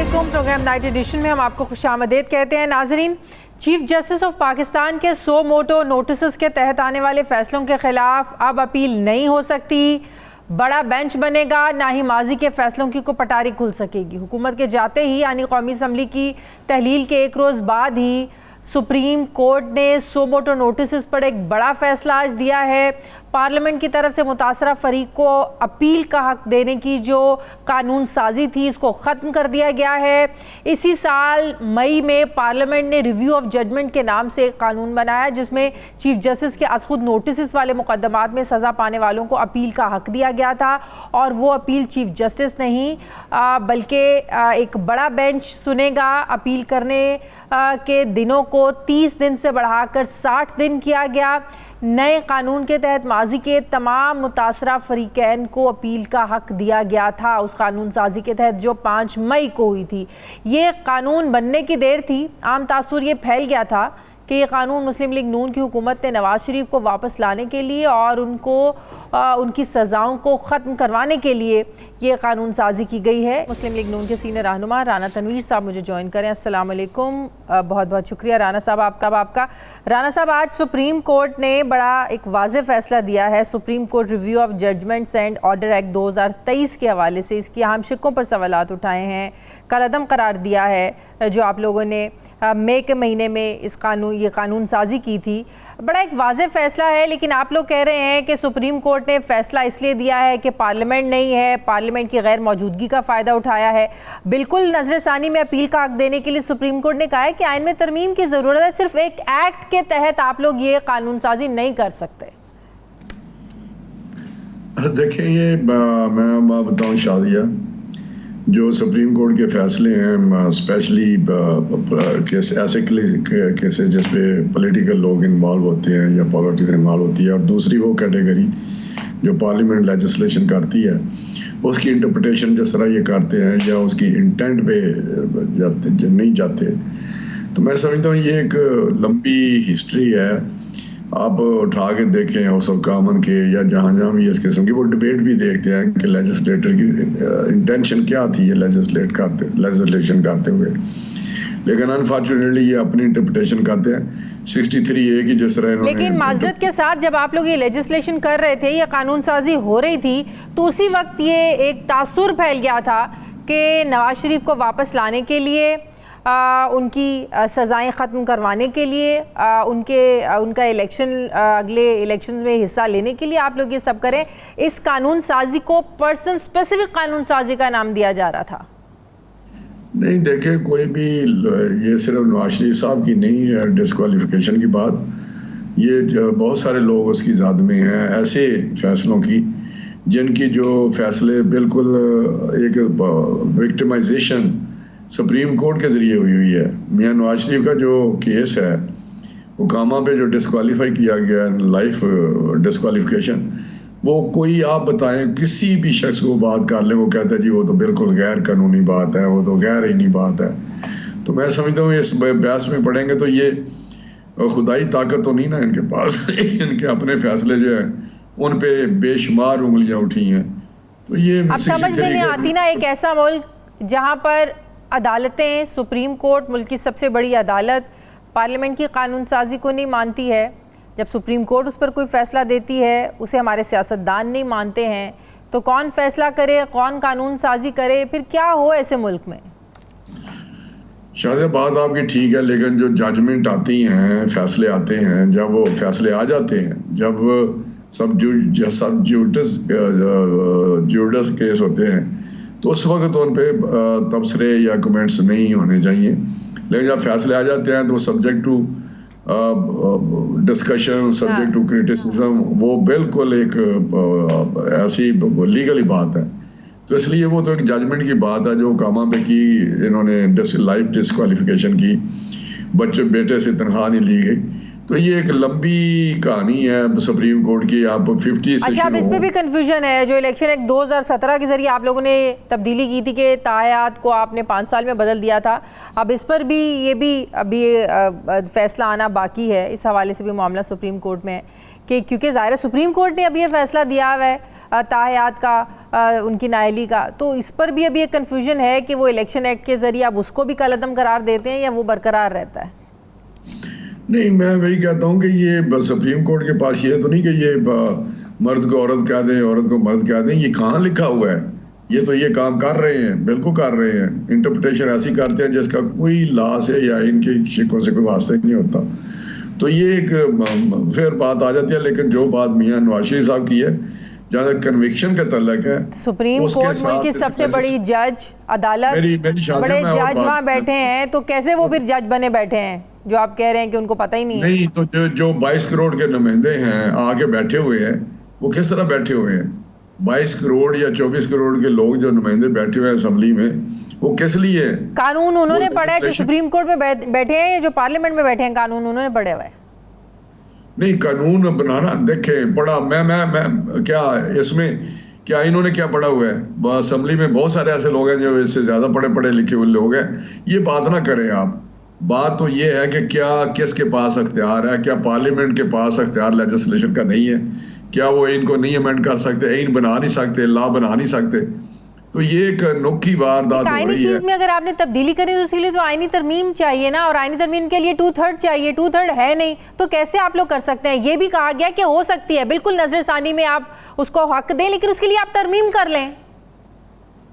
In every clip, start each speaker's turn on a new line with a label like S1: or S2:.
S1: अस्सलामुअलैकुम। Programme night addition में हम आपको खुशामदीद कहते हैं। नाजरीन, चीफ जस्टिस ऑफ पाकिस्तान के सो मोटो नोटिस के तहत आने वाले फैसलों के खिलाफ अब अपील नहीं हो सकती। बड़ा बेंच बनेगा, ना ही माजी के फैसलों की को पटारी खुल सकेगी। हुकूमत के जाते ही यानी कौमी असम्बली की तहलील के एक रोज़ बाद ही सुप्रीम कोर्ट ने सो मोटो नोटिस पर एक बड़ा फैसला आज दिया है। पार्लियामेंट की तरफ से मुतासरा फरीक को अपील का हक देने की जो कानून साजी थी, इसको ख़त्म कर दिया गया है। इसी साल मई में पार्लियामेंट ने रिव्यू ऑफ जजमेंट के नाम से एक कानून बनाया जिसमें चीफ जस्टिस के आज खुद नोटिस वाले मुकदमात में सज़ा पाने वालों को अपील का हक दिया गया था। और वो अपील चीफ जस्टिस नहीं बल्कि एक बड़ा बेंच सुनेगा। अपील करने के दिनों को 30 दिन से बढ़ाकर 60 दिन किया गया। नए कानून के तहत माजी के तमाम मुतासरा फरीकैन को अपील का हक दिया गया था उस कानून साजी के तहत जो 5 मई को हुई थी। ये कानून बनने की देर थी। आम तासुर ये फैल गया था कि ये कानून मुस्लिम लीग नून की हुकूमत ने नवाज शरीफ को वापस लाने के लिए और उनकी सज़ाओं को ख़त्म करवाने के लिए ये कानून साजी की गई है। मुस्लिम लीग नून के सीनियर रहनुमा राना तनवीर साहब मुझे ज्वाइन करें। अस्सलाम वालेकुम। बहुत बहुत शुक्रिया राना साहब आपका। राना साहब, आज सुप्रीम कोर्ट ने बड़ा एक वाज़ेह फ़ैसला दिया है। Supreme Court Review of Judgments and Order Act 2023 के हवाले से इसकी अहम शिक्कों पर सवालात उठाए हैं, कलअदम करार दिया है जो आप लोगों ने मई के महीने में ये कानून साजी की थी। बड़ा एक वाज़ेह फ़ैसला है, लेकिन आप लोग कह रहे हैं कि सुप्रीम कोर्ट ने फ़ैसला इसलिए दिया है कि पार्लियामेंट नहीं है, पार्लियामेंट की गैर मौजूदगी का फ़ायदा उठाया है। बिल्कुल नज़रसानी में अपील का हक देने के लिए सुप्रीम कोर्ट ने कहा है कि आइन में तरमीम की ज़रूरत है, सिर्फ एक एक्ट के तहत आप लोग ये कानून साजी नहीं कर सकते।
S2: देखिए, ये मैं बताऊँ शादिया, जो सुप्रीम कोर्ट के फैसले हैं स्पेशली ऐसे केसेस जिसपे पॉलिटिकल लोग इन्वॉल्व होते हैं या पॉलिटिक्स इन्वॉल्व होती है, और दूसरी वो कैटेगरी जो पार्लियामेंट लेजिस्लेशन करती है उसकी इंटरप्रिटेशन जिस तरह ये करते हैं या उसकी इंटेंट पे नहीं जाते, तो मैं समझता हूँ ये एक लंबी हिस्ट्री है। आप उठा के देखें हाउस ऑफ कॉमन के या जहाँ भी इस किस्म की वो डिबेट भी देखते हैं कि लेजिस्लेटर की इंटेंशन क्या थी ये लेजिस्लेशन करते हुए, लेकिन अनफॉर्चुनेटली ये अपनी इंटरप्रिटेशन करते हैं 63A की जिस तरह।
S1: लेकिन माजरत के साथ जब आप लोग ये लेजिस्लेशन कर रहे थे, ये कानून साजी हो रही थी, तो उसी वक्त ये एक तासुर फैल गया था कि नवाज शरीफ को वापस लाने के लिए, उनकी सज़ाएं ख़त्म करवाने के लिए, उनका इलेक्शन अगले इलेक्शन में हिस्सा लेने के लिए आप लोग ये सब करें। इस कानून साजी को पर्सन स्पेसिफिक कानून साजी का नाम दिया जा रहा था।
S2: नहीं, देखे कोई भी, ये सिर्फ नवाज शरीफ साहब की नहीं है डिस्क्वालिफिकेशन की बात, ये बहुत सारे लोग उसकी ज़ाद में हैं ऐसे फैसलों की जिनकी जो फैसले बिल्कुल एक विक्टिमाइजेशन सुप्रीम कोर्ट के ज़रिए हुई है। मियां नवाज शरीफ का जो केस है हुकामा पे जो डिस्क्वालीफाई किया गया, लाइफ डिस्क्वालिफिकेशन, वो कोई आप बताएं किसी भी शख्स को बात कर ले, वो कहता है जी वो तो बिल्कुल गैर कानूनी बात है, वो तो गैर आईनी बात है। तो मैं समझता हूँ इस बहस में पढ़ेंगे तो ये खुदाई ताकत तो नहीं ना इनके पास इनके अपने फैसले जो है उन पे बेशुमार उंगलियाँ उठी हैं। तो ये
S1: अब समझ में नहीं आती ना, एक ऐसा मुल्क जहाँ पर अदालतें, सुप्रीम कोर्ट, मुल्क की सबसे बड़ी अदालत पार्लियामेंट की कानून साजी को नहीं मानती है। जब सुप्रीम कोर्ट उस पर कोई फ़ैसला देती है उसे हमारे सियासतदान नहीं मानते हैं, तो कौन फ़ैसला करे, कौन कानून साजी करे, फिर क्या हो ऐसे मुल्क में?
S2: शायद बात आपकी ठीक है, लेकिन जो जजमेंट आती हैं, फैसले आते हैं, जब वो फैसले आ जाते हैं, जब सब जुडिस केस होते हैं, तो उस वक्त उन पे तबसरे या कमेंट्स नहीं होने चाहिए। लेकिन जब फैसले आ जाते हैं तो subject to discussion, subject to criticism, वो बिल्कुल एक ऐसी लीगली बात है। तो इसलिए वो तो एक जजमेंट की बात है जो कामा पे की, इन्होंने लाइफ डिस्क्वालिफिकेशन की, बेटे से तनख्वाह नहीं ली गई। तो ये एक लंबी कहानी है सुप्रीम कोर्ट की। आप 50
S1: अच्छा, अब इसमें भी कंफ्यूजन है। जो इलेक्शन एक्ट 2017 के जरिए आप लोगों ने तब्दीली की थी कि तायात को आपने 5 साल में बदल दिया था, अब इस पर भी अभी फैसला आना बाकी है। इस हवाले से भी मामला सुप्रीम कोर्ट में है कि क्योंकि ज़ाहिर है सुप्रीम कोर्ट ने अभी ये फैसला दिया हुआ है तायात का, उनकी नाअहली का, तो इस पर भी अभी एक कन्फ्यूजन है कि वो इलेक्शन एक्ट के जरिए अब उसको भी कलअदम करार देते हैं या वो बरकरार रहता है?
S2: नहीं, मैं वही कहता हूँ कि ये सुप्रीम कोर्ट के पास ये तो नहीं कि ये मर्द को औरत कह दें, औरत को मर्द कह दें, ये कहाँ लिखा हुआ है? ये तो ये काम कर रहे हैं, बिल्कुल कर रहे हैं, इंटरप्रिटेशन ऐसी करते हैं जिसका कोई लॉ से या इनके शिकों से कोई वास्ता ही नहीं होता। तो ये एक फिर बात आ जाती है। लेकिन जो बात मियां नवाज शरीफ साहब की है, जहाँ तक कन्विक्शन का तल्लक है,
S1: सुप्रीम कोर्ट मुल्क की सबसे बड़ी जज अदालत, बड़े जज वहाँ बैठे हैं, तो कैसे वो फिर जज बने बैठे हैं जो आप कह रहे हैं कि उनको पता ही नहीं है?
S2: नहीं, तो जो 22 करोड़ के नुमाइंदे हैं आगे बैठे हुए हैं, वो किस तरह बैठे हुए हैं? 22 करोड़ या 24 करोड़ के लोग जो नुमाइंदे बैठे हुए हैं असेंबली में, वो किस लिए?
S1: कानून उन्होंने पढ़ा है जो सुप्रीम कोर्ट में बैठे हैं, या जो पार्लियामेंट में बैठे हैं कानून उन्होंने पढ़े हुए हैं?
S2: नहीं, कानून बनाना देखे पढ़ा मैं क्या इसमें क्या इन्होंने क्या पढ़ा हुआ है? असेंबली में बहुत सारे ऐसे लोग हैं जो इससे ज्यादा पढ़े लिखे हुए लोग हैं। ये बात ना करें आप। बात तो ये है कि क्या किसके पास अख्तियार है, क्या पार्लियामेंट के पास अख्तियार लेजिस्लेशन का नहीं है? क्या वो इनको नहीं अमेंड कर सकते, इन बना नहीं सकते, लॉ बना नहीं सकते? तो ये एक अनोखी वारदात हो रही है।
S1: चीज में अगर आपने तब्दीली करी तो इसीलिए तो आईनी तरमीम चाहिए ना, और आईनी तरमीम के लिए 2/3 चाहिए, 2/3 है नहीं, तो कैसे आप लोग कर सकते हैं? ये भी कहा गया कि हो सकती है, बिल्कुल नजरसानी में आप उसको हक दें, लेकिन उसके लिए आप तरमीम कर लें।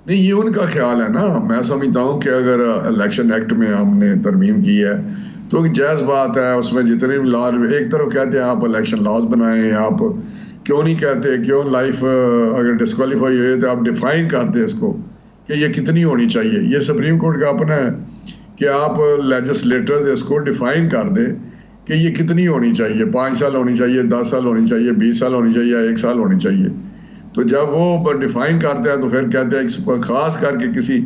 S2: नहीं, ये उनका ख्याल है ना। मैं समझता हूँ कि अगर इलेक्शन एक्ट में हमने तरमीम की है तो जायज़ बात है। उसमें जितने भी लॉ, एक तरफ कहते हैं आप इलेक्शन लॉज बनाएं, आप क्यों नहीं कहते, क्यों लाइफ अगर डिस्क्वालीफाई हुए तो आप डिफाइन करते इसको कि ये कितनी होनी चाहिए। ये सुप्रीम कोर्ट का अपना है कि आप लेजिस्लेटर्स इसको डिफाइन कर दें कि ये कितनी होनी चाहिए, 5 साल होनी चाहिए, 10 साल होनी चाहिए, 20 साल होनी चाहिए, या 1 साल होनी चाहिए। तो जब वो डिफाइन करते हैं तो फिर कहते हैं खास करके किसी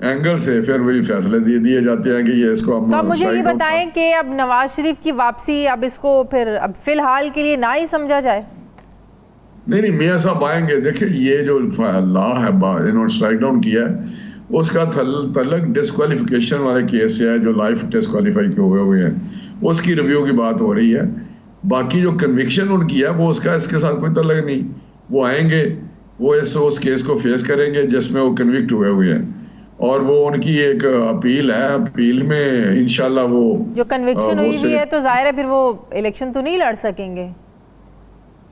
S2: एंगल से फिर वही फैसले दिए जाते हैं कि ये इसको हम।
S1: तो अब मुझे ये बताएं कि अब नवाज शरीफ की वापसी, अब इसको फिर अब फिलहाल के लिए ना ही समझा जाए?
S2: नहीं, मियाँ साहब आएंगे। देखिए, ये जो लॉ है इन्होंने स्ट्राइक डाउन किया है, उसका तल्लक डिस्क्वालिफिकेशन वाले केस से है जो लाइफ डिस्क्वालीफाई के हुए हैं, उसकी रिव्यू की बात हो रही है। बाकी जो कन्विक्शन उनकी है वो उसका इसके साथ कोई तल्लक नहीं। वो आएंगे, वो उस केस को फेस करेंगे जिसमें वो कन्विक्ट हुए हैं, और वो उनकी एक अपील है। अपील में इंशाल्लाह वो
S1: जो कन्विक्शन हुई भी है तो जाहिर है फिर वो इलेक्शन तो नहीं लड़ सकेंगे।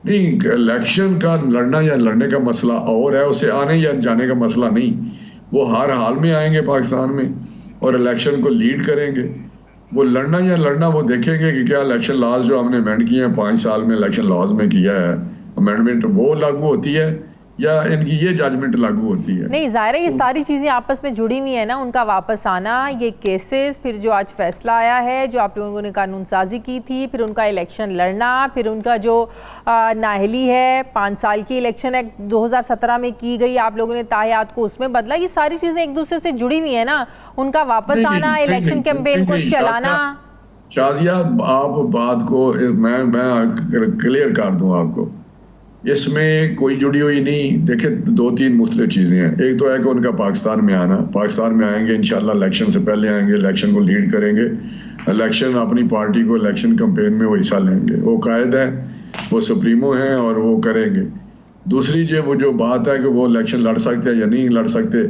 S2: नहीं, इलेक्शन का लड़ना या लड़ने का मसला और है, उसे आने या जाने का मसला नहीं। वो हर हाल में आएंगे पाकिस्तान में और इलेक्शन को लीड करेंगे। वो लड़ना या लड़ना वो देखेंगे कि क्या इलेक्शन लॉज जो हमने अमेंड किए हैं 5 साल में इलेक्शन लॉज में किया है अमेंडमेंट, वो लागू होती है या इनकी ये जजमेंट लागू होती है।
S1: नहीं, ज़ाहिर है ये सारी चीज़ें आपस में जुड़ी हुई है ना, उनका वापस आना, ये केसेस, फिर जो आज फैसला आया है जो आप लोगों ने कानून साजी की थी, फिर उनका इलेक्शन लड़ना, फिर उनका जो नाअहली है 5 साल की इलेक्शन एक्ट 2017 में की गई, आप लोगों ने ताहियात को उसमें बदला, ये सारी चीज़ें एक दूसरे से जुड़ी हुई है ना। उनका वापस आना, इलेक्शन कैंपेन को चलाना।
S2: शाजिया, आप बात को मैं क्लियर कर दूं आपको, इसमें कोई जुड़ी हुई नहीं। देखिए, 2-3 मुख्तलिफ चीज़ें हैं। एक तो है कि उनका पाकिस्तान में आना, पाकिस्तान में आएंगे इंशाल्लाह, इलेक्शन से पहले आएंगे, इलेक्शन को लीड करेंगे, इलेक्शन अपनी पार्टी को इलेक्शन कैंपेन में वो हिस्सा लेंगे। वो कायद है, वो सुप्रीमो हैं और वो करेंगे। दूसरी वो जो बात है कि वो इलेक्शन लड़ सकते हैं या नहीं लड़ सकते,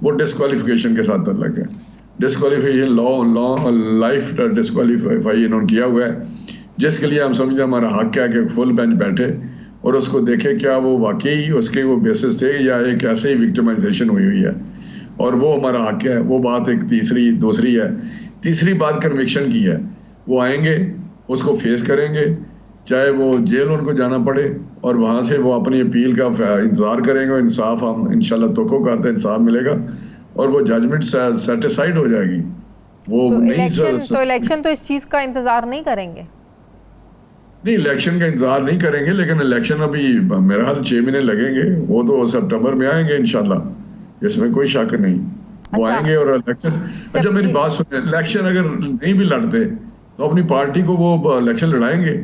S2: वो डिस्क्वालिफिकेशन के साथ तल्लक है। डिस्क्वालिफिकेशन लॉ लाइफ डिस्क्वालीफाई इन्होंने किया हुआ है, जिसके लिए हम समझते हमारा हक है कि फुल बेंच बैठे और उसको देखे क्या वो वाकई उसके वो बेसिस थे या एक ऐसे ही विक्टिमाइजेशन हुई है, और वो हमारा हक है। वो बात एक दूसरी है। तीसरी बात कन्विक्शन की है। वो आएंगे, उसको फेस करेंगे, चाहे वो जेल उनको जाना पड़े, और वहाँ से वो अपनी अपील का इंतज़ार करेंगे। इंसाफ हम इंशाल्लाह तो करते हैं, इंसाफ मिलेगा और वो जजमेंट सेटिस्फाइड हो जाएगी। वो
S1: तो इलेक्शन तो इस चीज़ का इंतज़ार नहीं करेंगे?
S2: नहीं, इलेक्शन का इंतजार नहीं करेंगे, लेकिन इलेक्शन अभी मेरा हाल 6 महीने लगेंगे। वो तो सितंबर में आएंगे इंशाल्लाह, इसमें कोई शक नहीं। वो आएंगे और इलेक्शन। अच्छा, मेरी बात सुनिए, इलेक्शन अगर नहीं भी लड़ते तो अपनी पार्टी को वो इलेक्शन लड़ाएंगे।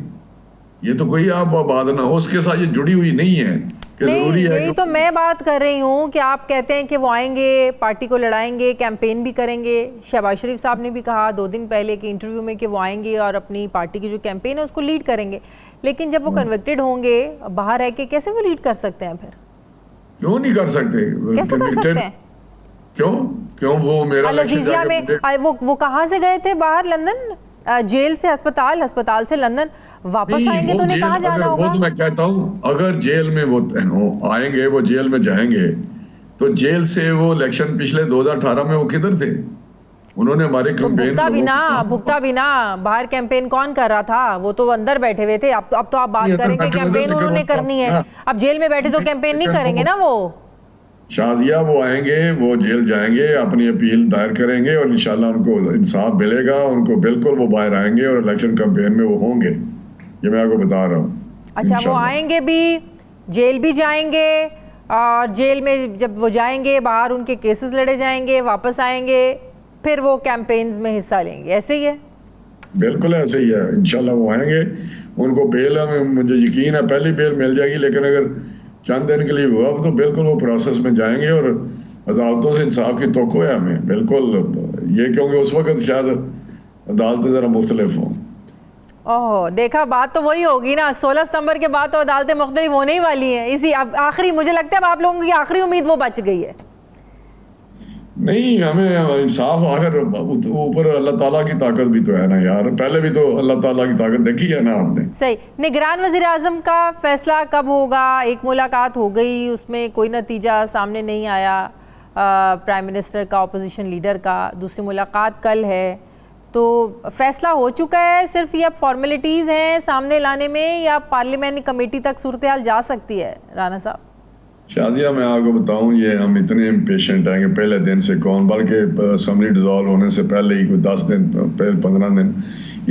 S2: ये तो कोई आप बात ना, उसके साथ ये जुड़ी हुई नहीं है कि जरूरी है।
S1: यही तो मैं बात कर रही हूँ कि आप कहते हैं कि वो आएंगे, पार्टी को लड़ाएंगे, कैंपेन भी करेंगे। शहबाज शरीफ साहब ने भी कहा 2 दिन पहले के इंटरव्यू में कि वो आएंगे और अपनी पार्टी की जो कैंपेन है उसको लीड करेंगे। लेकिन जब वो कन्विक्टेड होंगे, बाहर रह के कैसे वो लीड कर सकते हैं फिर?
S2: क्यों नहीं कर सकते?
S1: कैसे कर सकते हैं?
S2: क्यों क्यों वो मेरा
S1: अल-अज़ीज़िया में वो कहाँ से गए थे बाहर? लंदन, जेल से अस्पताल, अस्पताल से लंदन, वापस आएंगे तो उन्हें कहाँ जाना होगा?
S2: वो तो मैं कहता हूँ, अगर जेल में वो आएंगे, वो जेल में जाएंगे, तो जेल से वो इलेक्शन पिछले 2018 में वो किधर थे? उन्होंने हमारे कैंपेन
S1: भुगता भी ना बाहर कैंपेन कौन कर रहा था? वो तो अंदर बैठे हुए थे। अब तो आप बात करेंगे कैंपेन उन्होंने करनी है। अब जेल में बैठे तो कैंपेन नहीं करेंगे ना वो।
S2: शाजिया वो आएंगे, वो जेल जाएंगे, अपनी अपील दायर करेंगे और इंशाल्लाह उनको इंसाफ मिलेगा, उनको बिल्कुल वो बाहर आएंगे और इलेक्शन कैंपेन में वो होंगे, ये मैं आपको बता रहा हूँ।
S1: अच्छा, वो आएंगे भी, जेल भी जाएंगे, और जेल में जब वो जाएंगे बाहर उनके केसेस लड़े जाएंगे, वापस आएंगे, फिर वो कैंपेन्स में हिस्सा लेंगे, ऐसे ही है?
S2: बिल्कुल ऐसे ही है, इंशाल्लाह वो आएंगे, उनको बेल में मुझे यकीन है पहली बेल मिल जाएगी, लेकिन अगर चंद दिन के लिए हुआ तो बिल्कुल वो प्रोसेस में जाएंगे और अदालतों से इंसाफ की तवक्को है हमें, बिल्कुल ये, क्योंकि उस वक्त शायद अदालतें ज़रा मुख्तलिफ हों।
S1: ओह, देखा, बात तो वही होगी ना, 16 सितंबर के बाद तो अदालतें मुख्तलिफ होने ही वाली हैं। इसी अब आखिरी, मुझे लगता है अब आप लोगों की आखिरी उम्मीद वो बच गई है।
S2: नहीं, हमें इंसाफ आखिर ऊपर अल्लाह ताला की ताकत भी तो है ना यार, पहले भी तो अल्लाह ताला की ताकत देखी है ना आपने।
S1: सही। निगरान वज़ीर आज़म का फैसला कब होगा? एक मुलाकात हो गई, उसमें कोई नतीजा सामने नहीं आया प्राइम मिनिस्टर का, अपोजिशन लीडर का। दूसरी मुलाकात कल है, तो फैसला हो चुका है, सिर्फ ये अब फॉर्मेलिटीज़ हैं सामने लाने में, या पार्लियामेंट्री कमेटी तक सूरत हाल जा सकती है? राना साहब।
S2: शाजिया, मैं आपको बताऊं, ये हम इतने इम्पेशेंट हैं कि पहले दिन से कौन, बल्कि असम्बली डिजॉल्व होने से पहले ही कोई 10 दिन पहले 15 दिन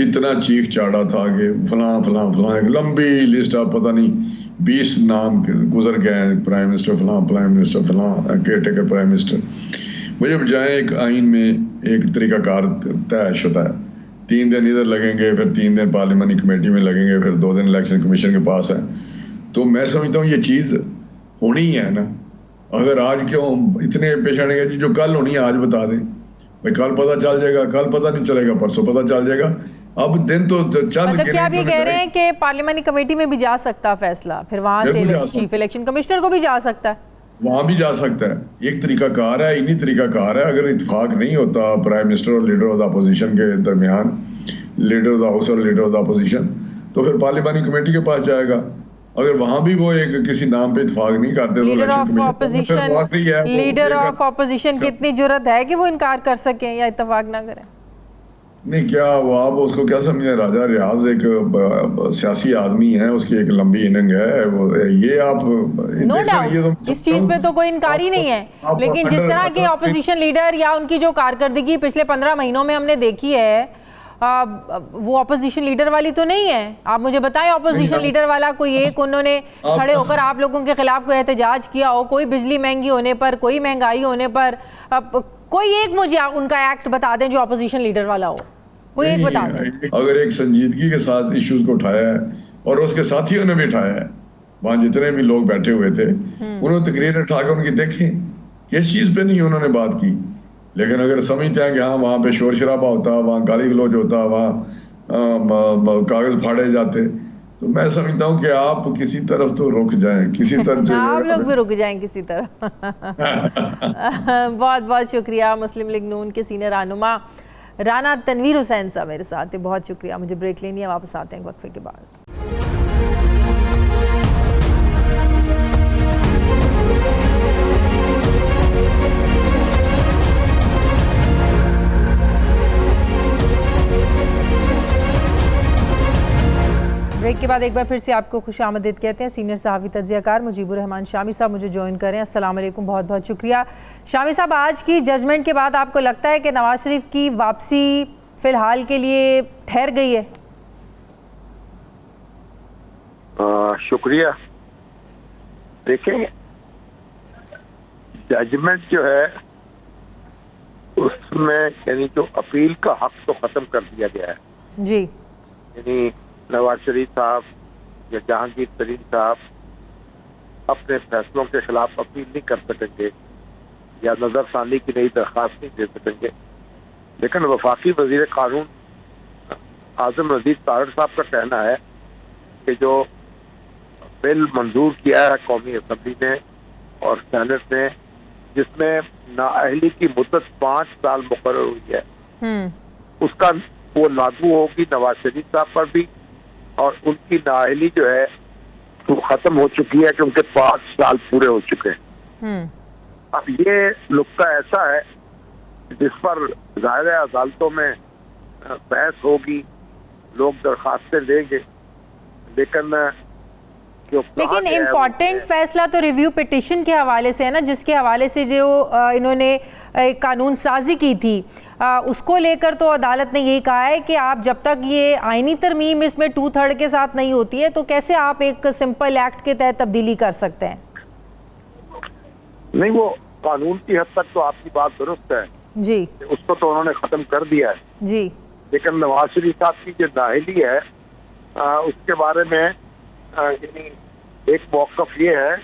S2: इतना चीख चाड़ा था कि फलां फलां फलां, एक लंबी लिस्ट, आप पता नहीं 20 नाम गुजर गए हैं, प्राइम मिनिस्टर फलां, प्राइम मिनिस्टर फलां, केयर टेकर प्राइम मिनिस्टर। मुझे बजाय एक आइन में एक तरीकाकार तयशुदा है, 3 दिन इधर लगेंगे, फिर 3 दिन पार्लियामेंट्री कमेटी में लगेंगे, फिर 2 दिन इलेक्शन कमीशन के पास है। तो मैं समझता हूँ ये चीज़ होनी है ना। अगर आज क्यों इतने पेशेंट है जी, जो कल होनी है आज बता दें भाई, कल पता चल जाएगा, कल पता नहीं चलेगा, परसों पता चल जाएगा। अब दिन तो चंद,
S1: मतलब क्या आप ये कह रहे हैं कि पार्लियामेंट्री कमेटी में भी जा सकता फैसला, फिर वहां से चीफ इलेक्शन कमिश्नर को भी जा सकता है,
S2: वहां भी जा सकता है। एक तरीकाकार है, इन्हीं तरीकाकार है। अगर इत्तेफाक नहीं होता प्राइम मिनिस्टर और लीडर ऑफ द अपोजिशन के दरमियान, लीडर ऑफ द हाउस और लीडर ऑफ द अपोजिशन, तो फिर पार्लियामेंट्री कमेटी के पास जाएगा। अगर वहां भी वो एक किसी नाम पे इत्तेफाक नहीं करते,
S1: लीडर ऑफ ऑपोजिशन की इतनी जुर्रत है कि वो इनकार कर सकें या इत्तेफाक ना करें? नहीं,
S2: क्या वो आप उसको क्या समझे? राजा रियाज एक सियासी आदमी है, उसकी एक लंबी इनिंग है वो, ये आप
S1: नो डाउट इस चीज पे तो कोई इनकार ही नहीं है, लेकिन जिस तरह के ऑपोजिशन लीडर या उनकी जो कारकर्दगी पिछले 15 महीनों में हमने देखी है, वो ऑपोजिशन लीडर वाली तो नहीं है। आप मुझे बताएं, ऑपोजिशन लीडर वाला कोई एक उन्होंने खड़े होकर आप लोगों के खिलाफ कोई एहतजाज किया हो, कोई बिजली महंगी होने पर, कोई महंगाई होने पर, कोई एक मुझे उनका एक्ट बता दें जो ऑपोजिशन लीडर वाला हो, कोई एक बता दें।
S2: अगर एक संजीदगी के साथ इश्यूज को उठाया है और उसके साथियों ने भी उठाया है, वहां जितने भी लोग बैठे हुए थे उन्होंने तकरीर उठाकर उनकी देखें, किस चीज पे नहीं उन्होंने बात की। लेकिन अगर समझते हैं कि हाँ वहाँ पे शोर शराबा होता, वहाँ गाली गलौज होता, वहाँ कागज फाड़े जाते, तो मैं समझता हूँ कि आप किसी तरफ तो रुक जाएं, किसी तरफ
S1: आप लोग भी रुक जाएं किसी तरफ। बहुत बहुत शुक्रिया मुस्लिम लीग नून के सीनियर रहनुमा राना तनवीर हुसैन साहब मेरे साथ है, बहुत शुक्रिया। मुझे ब्रेक लेनी है, वापस आते हैं वक्फे के बाद। ब्रेक के बाद एक बार फिर से आपको खुशामदीद कहते हैं। सीनियर सहाफ़ी तज्ज़ियाकार मुजीबुर रहमान शामी साहब मुझे ज्वाइन करें। अस्सलाम वालेकुम, बहुत बहुत शुक्रिया। शामी साहब, आज की जजमेंट के बाद आपको लगता है कि नवाज शरीफ की वापसी फ़िलहाल के लिए ठहर गई है?
S3: शुक्रिया। देखें, जजमेंट जो है उसमें यानी जो अपील का हक तो ख़त्म कर दिया गया है
S1: जी,
S3: यानी नवाज शरीफ साहब या जहांगीर तरीन साहब अपने फैसलों के खिलाफ अपील नहीं कर सकेंगे या नजरसानी की नई दरख्वास्त नहीं दे सकेंगे। लेकिन वफाकी वजीर कानून आजम नजीर तारड़ साहब का कहना है कि जो बिल मंजूर किया है कौमी असम्बली ने और सेनेट ने, जिसमें नाअहली की मुद्दत 5 साल मुकर्रर हुई है, उसका वो लागू होगी नवाज शरीफ साहब पर भी, और उनकी नाअहली जो है वो खत्म हो चुकी है कि उनके 5 साल पूरे हो चुके हैं। अब ये नुक्ता ऐसा है जिस पर ज़ाहिर है अदालतों में बहस होगी, लोग दरखास्तें देंगे, लेकिन
S1: इम्पोर्टेंट फैसला तो रिव्यू पिटिशन के हवाले से है ना, जिसके हवाले से जो इन्होंने कानून साजी की थी, उसको लेकर तो अदालत ने यही कहा है कि आप जब तक ये आईनी तरमीम इसमें 2/3 के साथ नहीं होती है तो कैसे आप एक सिंपल एक्ट के तहत तब्दीली कर सकते हैं।
S3: नहीं, वो कानून की हद तक तो आपकी बात दुरुस्त है
S1: जी,
S3: उसको तो उन्होंने खत्म कर दिया है
S1: जी,
S3: लेकिन नवाज शरीफ साहब की जो नाअहली है उसके बारे में एक मौक़िफ़ ये है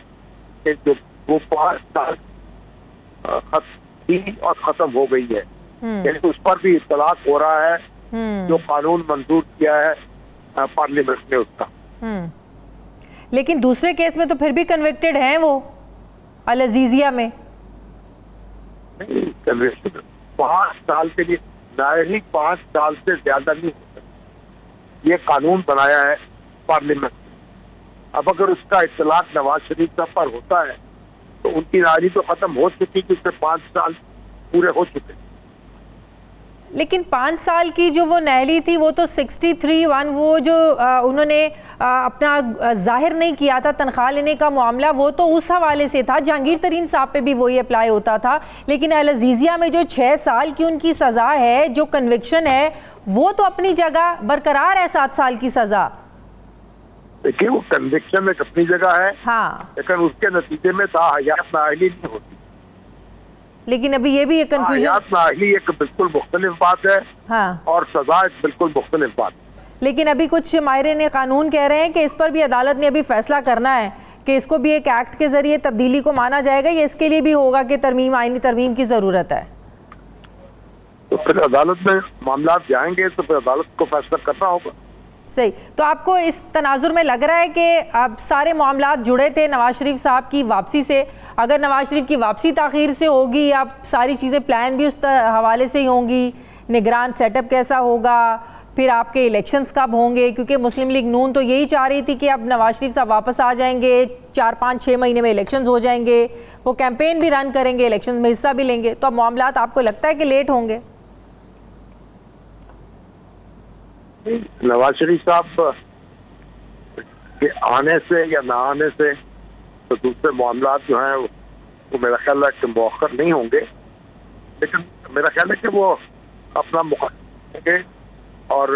S3: कि जो वो 5 साल और खत्म हो गई है, यानी उस पर भी इत्तलाक हो रहा है जो कानून मंजूर किया है पार्लियामेंट ने उसका।
S1: लेकिन दूसरे केस में तो फिर भी कन्विक्टेड हैं वो अल अजीजिया में।
S3: 5 साल के लिए नाअहली 5 साल से ज्यादा नहीं हो सकती, ये कानून बनाया है पार्लियामेंट। अब अगर उसका इत्तलाक नवाज शरीफ साहब पर होता है तो उनकी नाअहली तो खत्म हो चुकी, क्योंकि 5 साल पूरे हो चुके।
S1: लेकिन 5 साल की जो वो नाअहली थी वो तो 63(1) वो जो उन्होंने अपना जाहिर नहीं किया था तनख्वाह लेने का मामला, वो तो उस हवाले से था। जहांगीर तरीन साहब पे भी वही अप्लाई होता था, लेकिन अल अजीजिया में जो 6 साल की उनकी सज़ा है, जो कन्विक्शन है, वो तो अपनी जगह बरकरार है। 7 साल की सज़ा,
S3: देखिए वो कन्विक्शन एक अपनी जगह है,
S1: हाँ,
S3: लेकिन उसके नतीजे में हयात नाअहली नहीं होती।
S1: लेकिन अभी ये भी एक कंफ्यूजन,
S3: हयात नाअहली एक बिल्कुल मुख्तलिफ बात है,
S1: हाँ,
S3: और सजा एक बिल्कुल मुख्तलिफ बात है।
S1: लेकिन अभी कुछ माहिरीन कानून कह रहे हैं कि इस पर भी अदालत ने अभी फैसला करना है कि इसको भी एक एक्ट के जरिए तब्दीली को माना जाएगा, या इसके लिए भी होगा कि आईनी तरमीम की जरूरत है।
S3: तो फिर अदालत में मामला जाएंगे तो फिर अदालत को फैसला करना होगा।
S1: सही, तो आपको इस तनाजुर में लग रहा है कि अब सारे मामला जुड़े थे नवाज शरीफ साहब की वापसी से, अगर नवाज शरीफ की वापसी ताख़ीर से होगी, या सारी चीज़ें प्लान भी उस हवाले से ही होंगी, निगरान सेटअप कैसा होगा, फिर आपके इलेक्शंस कब होंगे, क्योंकि मुस्लिम लीग नून तो यही चाह रही थी कि अब नवाज शरीफ साहब वापस आ जाएंगे, 4, 5, 6 महीने में इलेक्शंस हो जाएंगे, वो कैंपेन भी रन करेंगे, इलेक्शंस में हिस्सा भी लेंगे, तो अब मामलात आपको लगता है कि लेट होंगे?
S3: नवाज शरीफ साहब के आने से या ना आने से तो दूसरे मामला जो हैं वो मेरा ख्याल है कि मौखर नहीं होंगे, लेकिन मेरा ख्याल है कि वो अपना मुकदमा देंगे और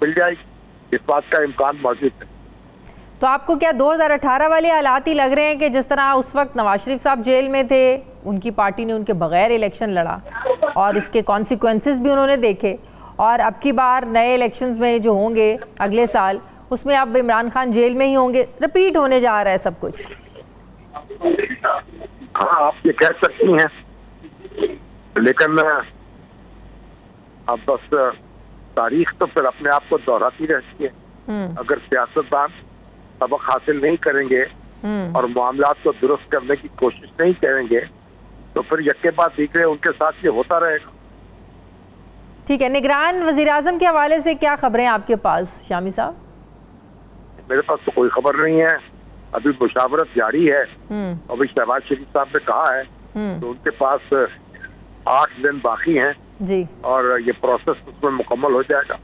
S3: मिल जाएगी, इस बात का इम्कान मौजूद है।
S1: तो आपको क्या 2018 वाले हालात ही लग रहे हैं कि जिस तरह उस वक्त नवाज शरीफ साहब जेल में थे, उनकी पार्टी ने उनके बगैर इलेक्शन लड़ा और उसके कॉन्सिक्वेंसेस भी उन्होंने देखे, और अब की बार नए इलेक्शंस में जो होंगे अगले साल, उसमें अब इमरान खान जेल में ही होंगे, रिपीट होने जा रहा है सब कुछ?
S3: हाँ, आप ये कह सकती हैं, लेकिन अब बस तारीख तो फिर अपने आप को दोहराती रहती है। अगर सियासतदान सबक हासिल नहीं करेंगे और मामला को दुरुस्त करने की कोशिश नहीं करेंगे तो फिर यक्के बाद दीगरे उनके साथ ये होता रहेगा।
S1: ठीक है, निगरान वज़ीर-ए-आज़म के हवाले से क्या खबरें आपके पास शामी साहब?
S3: मेरे पास तो कोई खबर नहीं है, अभी मुशावरत जारी है। अभी शहबाज शरीफ साहब ने कहा है तो उनके पास 8 दिन बाकी हैं
S1: जी, और
S3: ये प्रोसेस उसमें मुकम्मल हो जाएगा।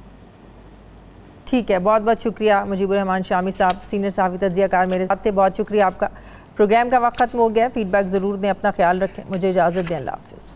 S1: ठीक है, बहुत बहुत शुक्रिया मुजीबुर रहमान शामी साहब, सीनियर सहाफ़ी तज्ज़ियाकार मेरे साथ थे। बहुत शुक्रिया आपका। प्रोग्राम का वक्त ख़त्म हो गया, फीडबैक ज़रूर दें, अपना ख्याल रखें, मुझे इजाज़त दें, अल्लाह हाफ़िज़।